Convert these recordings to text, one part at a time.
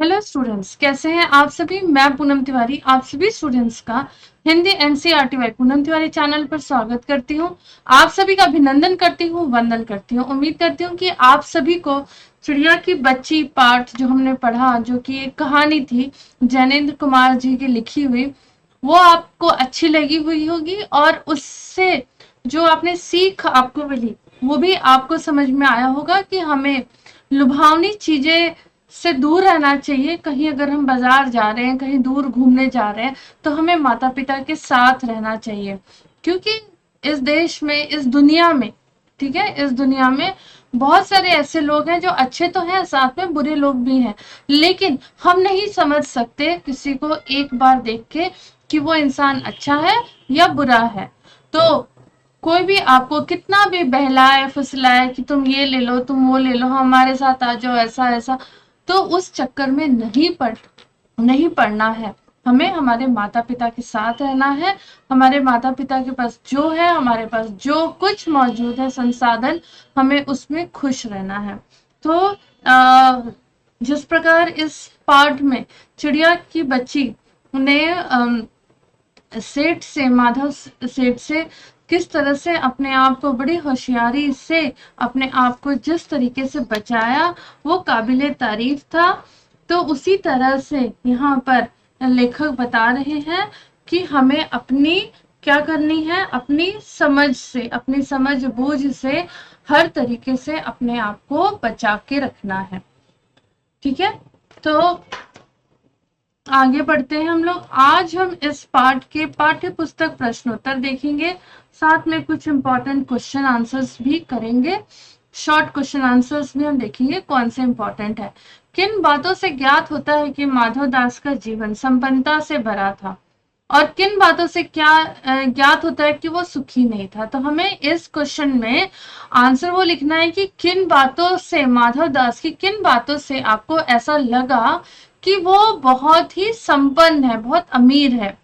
Hello students, कैसे हैं आप सभी। मैं पूनम तिवारी आप सभी स्टूडेंट्स का Hindi NCERT by Poonam Tiwari channel पर स्वागत करती हूं। आप सभी का अभिनंदन करती हूं, वंदन करती हूं। उम्मीद करती हूं कि आप सभी को चिड़िया की बच्ची पाठ जो हमने पढ़ा, जो कि एक कहानी थी जैनेन्द्र कुमार जी की लिखी हुई, वो आपको अच्छी लगी हुई होगी और उससे जो आपने सीख आपको मिली वो भी आपको समझ में आया होगा कि हमें लुभावनी चीजें से दूर रहना चाहिए। कहीं अगर हम बाजार जा रहे हैं, कहीं दूर घूमने जा रहे हैं, तो हमें माता पिता के साथ रहना चाहिए, क्योंकि इस देश में, इस दुनिया में, ठीक है, इस दुनिया में बहुत सारे ऐसे लोग हैं जो अच्छे तो हैं, साथ में बुरे लोग भी हैं, लेकिन हम नहीं समझ सकते किसी को एक बार देख के कि वो इंसान अच्छा है या बुरा है। तो कोई भी आपको कितना भी बहलाए फुसलाए कि तुम ये ले लो, तुम वो ले लो, हमारे साथ आ जाओ, ऐसा ऐसा, तो उस चक्कर में नहीं पड़ना है। हमें हमारे माता पिता के साथ रहना है। हमारे माता पिता के पास जो है, हमारे पास जो कुछ मौजूद है संसाधन, हमें उसमें खुश रहना है। तो जिस प्रकार इस पाठ में चिड़िया की बच्ची ने सेठ से, माधव सेठ से किस तरह से अपने आप को बड़ी होशियारी से अपने आप को जिस तरीके से बचाया, वो काबिले तारीफ था। तो उसी तरह से यहाँ पर लेखक बता रहे हैं कि हमें अपनी क्या करनी है, अपनी समझ से, अपनी समझ बूझ से हर तरीके से अपने आप को बचा के रखना है। ठीक है, तो आगे बढ़ते हैं हम लोग। आज हम इस पाठ के पाठ्य पुस्तक प्रश्नोत्तर देखेंगे, साथ में कुछ इंपॉर्टेंट क्वेश्चन आंसर्स भी करेंगे। शॉर्ट क्वेश्चन आंसर्स भी हम देखेंगे कौन से इंपॉर्टेंट है। किन बातों से ज्ञात होता है कि माधव दास का जीवन संपन्नता से भरा था, और किन बातों से क्या ज्ञात होता है कि वो सुखी नहीं था। तो हमें इस क्वेश्चन में आंसर वो लिखना है कि किन बातों से, माधव दास की किन बातों से आपको ऐसा लगा कि वो बहुत ही संपन्न है, बहुत अमीर है।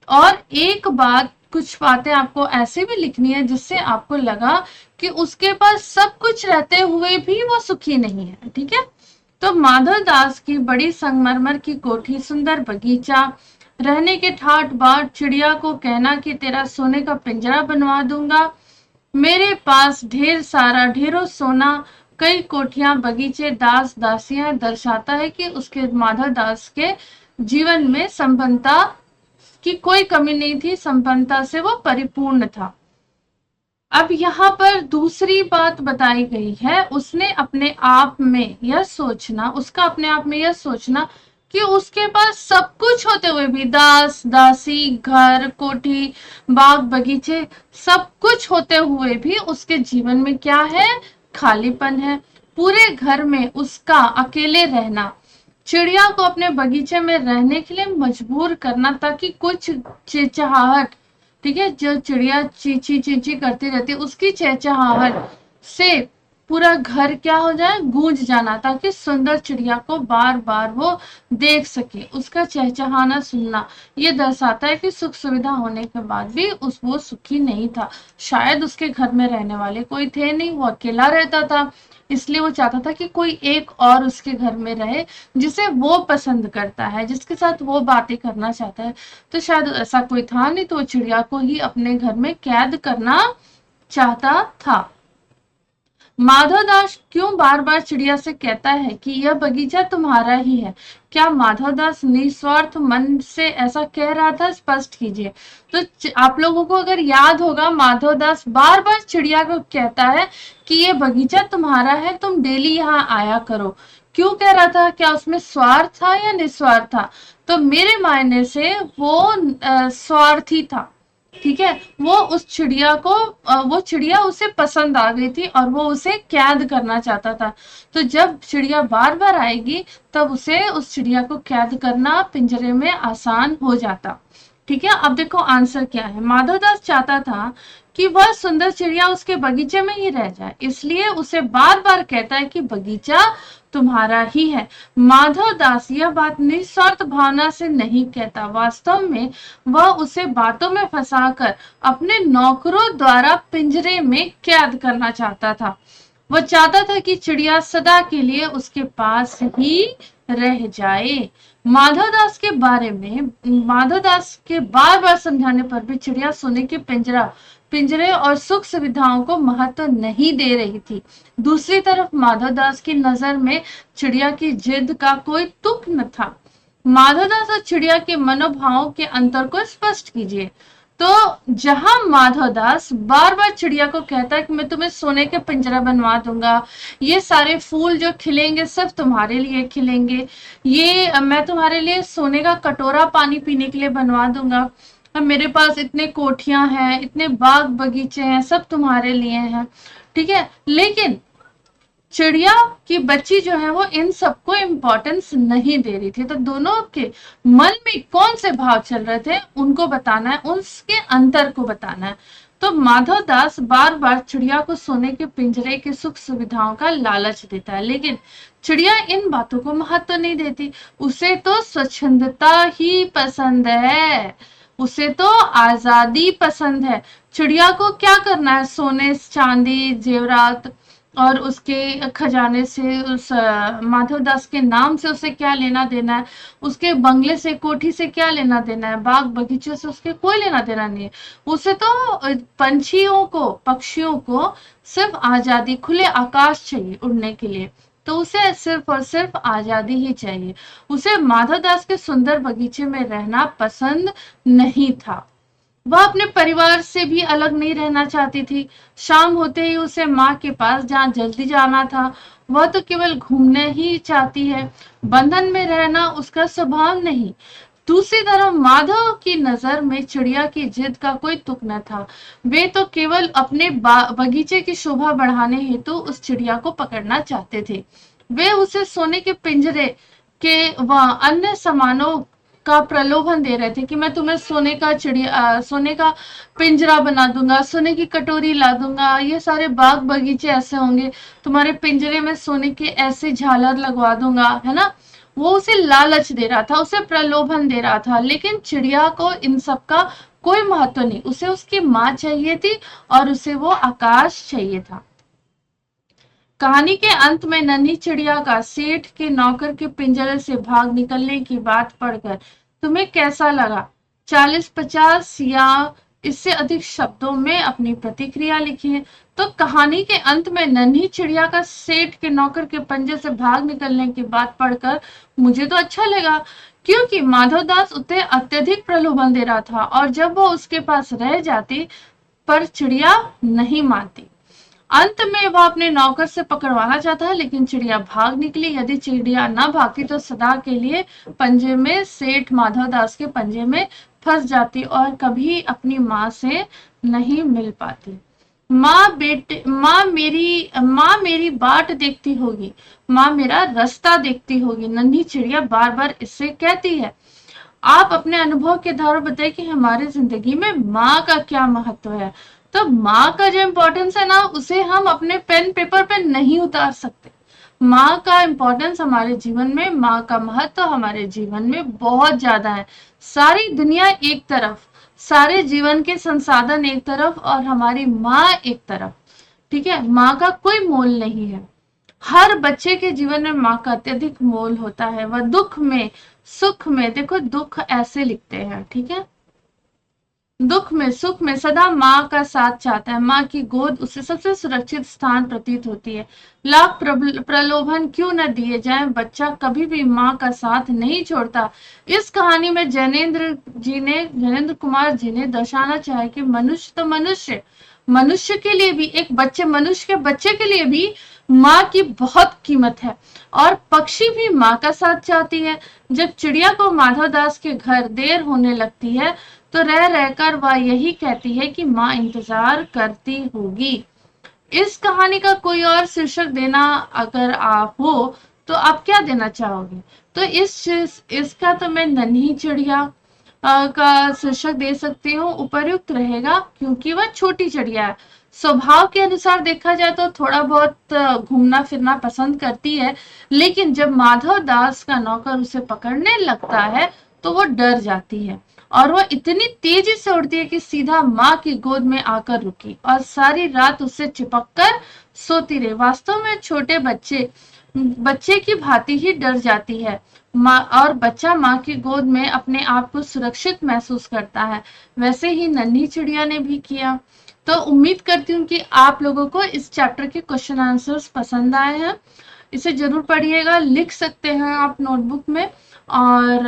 और एक बात, कुछ बातें आपको ऐसे भी लिखनी है जिससे आपको लगा कि उसके पास सब कुछ रहते हुए भी वो सुखी नहीं है। ठीक है, तो माधव दास की बड़ी संगमरमर की कोठी, सुंदर बगीचा, रहने के ठाट बाट, चिड़िया को कहना कि तेरा सोने का पिंजरा बनवा दूंगा, मेरे पास ढेरों सोना, कई कोठियां, बगीचे, दास दासियां, दर्शाता है कि उसके, माधव दास के जीवन में संपन्नता की कोई कमी नहीं थी, संपन्नता से वो परिपूर्ण था। अब यहाँ पर दूसरी बात बताई गई है, उसने अपने आप में यह सोचना, उसका अपने आप में यह सोचना कि उसके पास सब कुछ होते हुए भी, दास दासी, घर, कोठी, बाग बगीचे, सब कुछ होते हुए भी उसके जीवन में क्या है, खालीपन है। पूरे घर में उसका अकेले रहना, चिड़िया को अपने बगीचे में रहने के लिए मजबूर करना ताकि कुछ चिचहाहट, ठीक है, जो चिड़िया चींची चींची करती रहती है, उसकी चहचहाहट से पूरा घर क्या हो जाए, गूंज जाना, ताकि सुंदर चिड़िया को बार बार वो देख सके। उसका चहचहाना सुनना ये दर्शाता है कि सुख सुविधा होने के बाद भी वो सुखी नहीं था। शायद उसके घर में रहने वाले कोई थे नहीं, वो अकेला रहता था, इसलिए वो चाहता था कि कोई एक और उसके घर में रहे जिसे वो पसंद करता है, जिसके साथ वो बातें करना चाहता है। तो शायद ऐसा कोई था नहीं, तो वो चिड़िया को ही अपने घर में कैद करना चाहता था। माधवदास क्यों बार बार चिड़िया से कहता है कि यह बगीचा तुम्हारा ही है? क्या माधवदास निस्वार्थ मन से ऐसा कह रहा था? स्पष्ट कीजिए। तो आप लोगों को अगर याद होगा, माधवदास बार बार चिड़िया को कहता है कि ये बगीचा तुम्हारा है, तुम डेली यहाँ आया करो। क्यों कह रहा था? क्या उसमें स्वार्थ था या निस्वार्थ था? तो मेरे मायने से वो स्वार्थी था। ठीक है, वो उस चिड़िया को, वो चिड़िया उसे पसंद आ गई थी और वो उसे कैद करना चाहता था। तो जब चिड़िया बार बार आएगी तब उसे, उस चिड़िया को कैद करना पिंजरे में आसान हो जाता। ठीक है, अब देखो आंसर क्या है। माधवदास चाहता था कि वह सुंदर चिड़िया उसके बगीचे में ही रह जाए, इसलिए उसे बार बार कहता है कि बगीचा तुम्हारा ही है। माधवदास यह बात निस्वार्थ भावना से नहीं कहता, वास्तव में वह उसे बातों में फंसाकर अपने नौकरों द्वारा पिंजरे में कैद करना चाहता था। वो चाहता था कि चिड़िया सदा के लिए उसके पास ही रह जाए। माधवदास के बारे में माधवदास के बार बार समझाने पर भी चिड़िया सोने के पिंजरे और सुख सुविधाओं को महत्व नहीं दे रही थी। दूसरी तरफ माधवदास की नजर में चिड़िया की जिद का कोई तुक न था। माधवदास और चिड़िया के मनोभावों के अंतर को स्पष्ट कीजिए। तो जहां माधवदास बार बार चिड़िया को कहता है कि मैं तुम्हें सोने के पिंजरा बनवा दूंगा, ये सारे फूल जो खिलेंगे सब तुम्हारे लिए खिलेंगे, ये मैं तुम्हारे लिए सोने का कटोरा पानी पीने के लिए बनवा दूंगा, मेरे पास इतने कोठियां हैं, इतने बाग बगीचे हैं, सब तुम्हारे लिए हैं, ठीक है। लेकिन चिड़िया की बच्ची जो है वो इन सबको इम्पोर्टेंस नहीं दे रही थी। तो दोनों के मन में कौन से भाव चल रहे थे उनको बताना है, उसके अंतर को बताना है। तो माधवदास बार बार चिड़िया को सोने के पिंजरे के सुख सुविधाओं का लालच देता है, लेकिन चिड़िया इन बातों को महत्व नहीं देती। उसे तो स्वच्छंदता ही पसंद है, उसे तो आजादी पसंद है। चिड़िया को क्या करना है, सोने चांदी जेवरात और उसके खजाने से, उस माधवदास के नाम से उसे क्या लेना देना है, उसके बंगले से कोठी से क्या लेना देना है, बाग बगीचों से उसके कोई लेना देना नहीं है। उसे तो पक्षियों को सिर्फ आजादी, खुले आकाश चाहिए उड़ने के लिए। तो उसे सिर्फ और सिर्फ आजादी ही चाहिए। उसे माधवदास के सुंदर बगीचे में रहना पसंद नहीं था। वह अपने परिवार से भी अलग नहीं रहना चाहती थी। शाम होते ही उसे माँ के पास जहाँ जल्दी जाना था, वह तो केवल घूमने ही चाहती है, बंधन में रहना उसका स्वभाव नहीं। दूसरी तरफ माधव की नजर में चिड़िया की जिद का कोई तुक न था। वे तो केवल अपने बगीचे की शोभा बढ़ाने हेतु उस चिड़िया को पकड़ना चाहते थे। वे उसे सोने के पिंजरे के व अन्य सामानों का प्रलोभन दे रहे थे कि मैं तुम्हें सोने का पिंजरा बना दूंगा, सोने की कटोरी ला दूंगा, ये सारे बाग बगीचे ऐसे होंगे, तुम्हारे पिंजरे में सोने के ऐसे झालर लगवा दूंगा, है ना। वो उसे लालच दे रहा था, उसे प्रलोभन दे रहा था। लेकिन चिड़िया को इन सब का कोई महत्व नहीं, उसे उसकी माँ चाहिए थी और उसे वो आकाश चाहिए था। कहानी के अंत में नन्ही चिड़िया का सेठ के नौकर के पिंजरे से भाग निकलने की बात पढ़कर तुम्हें कैसा लगा? 40-50 या इससे अधिक शब्दों में अपनी प्रतिक्रिया लिखिए। तो कहानी के अंत में नन्ही चिड़िया का सेठ के नौकर के पंजे से भाग निकलने की बात पढ़कर मुझे तो अच्छा लगा, क्योंकि माधवदास उसे अत्यधिक प्रलोभन दे रहा था और जब वो उसके पास रह जाती पर चिड़िया नहीं मानती। अंत में वह अपने नौकर से पकड़वाना चाहता है, लेकिन चिड़िया भाग निकली। यदि चिड़िया न भागती तो सदा के लिए पंजे में, सेठ माधवदास के पंजे में फंस जाती और कभी अपनी माँ से नहीं मिल पाती। माँ मेरी बाट देखती होगी, माँ मेरा रास्ता देखती होगी, नन्ही चिड़िया बार बार इससे कहती है। आप अपने अनुभव के आधार पर बताइए कि हमारी जिंदगी में माँ का क्या महत्व है। तो माँ का जो इम्पोर्टेंस है ना, उसे हम अपने पेन पेपर पे नहीं उतार सकते। माँ का इम्पोर्टेंस हमारे जीवन में, माँ का महत्व हमारे जीवन में बहुत ज्यादा है। सारी दुनिया एक तरफ, सारे जीवन के संसाधन एक तरफ और हमारी माँ एक तरफ, ठीक है। माँ का कोई मोल नहीं है। हर बच्चे के जीवन में माँ का अत्यधिक मोल होता है। वह दुख में, सुख में, देखो दुख ऐसे लिखते हैं, ठीक है, दुख में सुख में सदा माँ का साथ चाहता है। माँ की गोद उसे सबसे सुरक्षित स्थान प्रतीत होती है। लाख प्रलोभन क्यों न दिए जाए, बच्चा कभी भी माँ का साथ नहीं छोड़ता। इस कहानी में जैनेन्द्र कुमार जी ने दर्शाना चाहे कि मनुष्य तो मनुष्य के लिए भी, एक मनुष्य के बच्चे के लिए भी माँ की बहुत कीमत है और पक्षी भी माँ का साथ चाहती है। जब चिड़िया को माधवदास के घर देर होने लगती है तो रह रहकर वह यही कहती है कि माँ इंतजार करती होगी। इस कहानी का कोई और शीर्षक देना अगर आप हो तो आप क्या देना चाहोगे? तो इसका तो मैं नन्ही चिड़िया का शीर्षक दे सकती हूँ, उपयुक्त रहेगा क्योंकि वह छोटी चिड़िया है। स्वभाव के अनुसार देखा जाए तो थोड़ा बहुत घूमना फिरना पसंद करती है, लेकिन जब माधवदास का नौकर उसे पकड़ने लगता है तो वो डर जाती है और वह इतनी तेजी से उड़ती है कि सीधा माँ की गोद में आकर रुकी और सारी रात उससे चिपक कर सोती रही। वास्तव में छोटे बच्चे बच्चे की भांति ही डर जाती है माँ, और बच्चा माँ की गोद में अपने आप को सुरक्षित महसूस करता है, वैसे ही नन्ही चिड़िया ने भी किया। तो उम्मीद करती हूँ कि आप लोगों को इस चैप्टर के क्वेश्चन आंसर्स पसंद आए हैं। इसे जरूर पढ़िएगा, लिख सकते हैं आप नोटबुक में। और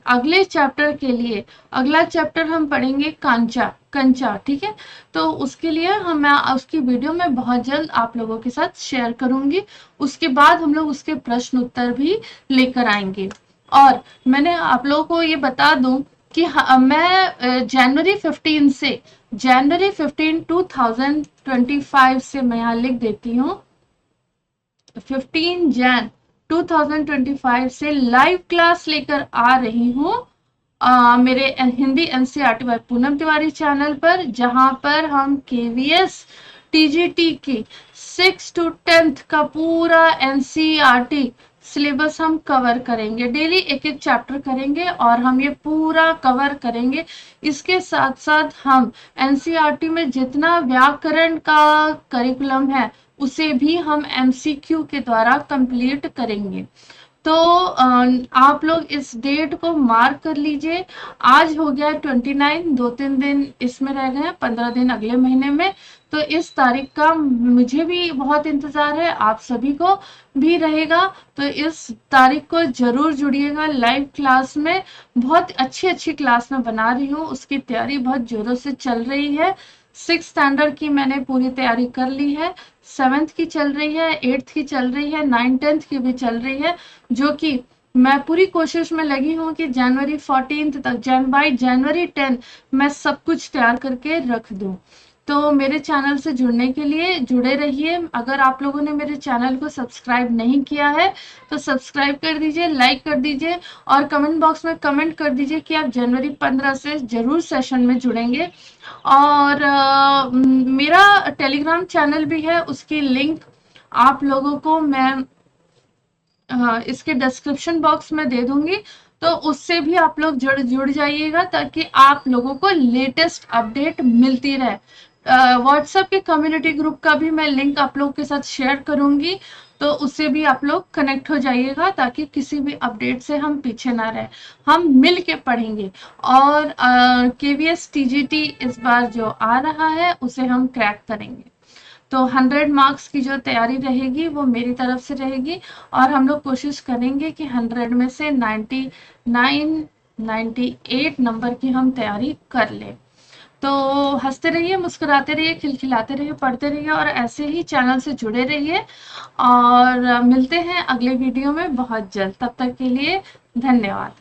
अगले चैप्टर के लिए अगला चैप्टर हम पढ़ेंगे कंचा, ठीक है। तो उसके लिए मैं उसकी वीडियो में बहुत जल्द आप लोगों के साथ शेयर करूंगी। उसके बाद हम लोग उसके प्रश्न उत्तर भी लेकर आएंगे। और मैंने आप लोगों को ये बता दूं कि मैं जनवरी 15 2025 से मैं यहाँ लिख देती हूँ 15 जैन 2025 से लाइव क्लास लेकर आ रही हूँ मेरे Hindi NCERT by Poonam Tiwari channel पर, जहां पर हम केवीएस टीजीटी की 6 to 10th का पूरा एनसीईआरटी सिलेबस हम कवर करेंगे। डेली एक एक चैप्टर करेंगे और हम ये पूरा कवर करेंगे। इसके साथ साथ हम एनसीईआरटी में जितना व्याकरण का करिकुलम है उसे भी हम एमसीक्यू के द्वारा कंप्लीट करेंगे। तो आप लोग इस डेट को मार्क कर लीजिए। आज हो गया 29, 2-3 दिन इसमें रह गए, 15 दिन अगले महीने में। तो इस तारीख का मुझे भी बहुत इंतजार है, आप सभी को भी रहेगा। तो इस तारीख को जरूर जुड़िएगा लाइव क्लास में। बहुत अच्छी क्लास में बना रही हूँ, उसकी तैयारी बहुत जोरों से चल रही है। 6th स्टैंडर्ड की मैंने पूरी तैयारी कर ली है, 7th की चल रही है, 8th की चल रही है, 9th 10th की भी चल रही है, जो कि मैं पूरी कोशिश में लगी हूँ कि जनवरी 14 तक बाई जनवरी 10 मैं सब कुछ तैयार करके रख दूँ। तो मेरे चैनल से जुड़ने के लिए जुड़े रहिए। अगर आप लोगों ने मेरे चैनल को सब्सक्राइब नहीं किया है तो सब्सक्राइब कर दीजिए, लाइक कर दीजिए और कमेंट बॉक्स में कमेंट कर दीजिए कि आप जनवरी 15 से जरूर सेशन में जुड़ेंगे। और मेरा टेलीग्राम चैनल भी है, उसकी लिंक आप लोगों को मैं इसके डिस्क्रिप्शन बॉक्स में दे दूंगी। तो उससे भी आप लोग जुड़ जाइएगा ताकि आप लोगों को लेटेस्ट अपडेट मिलती रहे। व्हाट्सएप के कम्युनिटी ग्रुप का भी मैं लिंक आप लोगों के साथ शेयर करूंगी, तो उससे भी आप लोग कनेक्ट हो जाइएगा ताकि किसी भी अपडेट से हम पीछे ना रहे। हम मिल के पढ़ेंगे और केवीएस टीजीटी इस बार जो आ रहा है उसे हम क्रैक करेंगे। तो 100 मार्क्स की जो तैयारी रहेगी वो मेरी तरफ से रहेगी और हम लोग कोशिश करेंगे कि 100 में से 99 98 नंबर की हम तैयारी कर लें। तो हंसते रहिए, मुस्कुराते रहिए, खिलखिलाते रहिए, पढ़ते रहिए और ऐसे ही चैनल से जुड़े रहिए। और मिलते हैं अगले वीडियो में बहुत जल्द। तब तक के लिए धन्यवाद।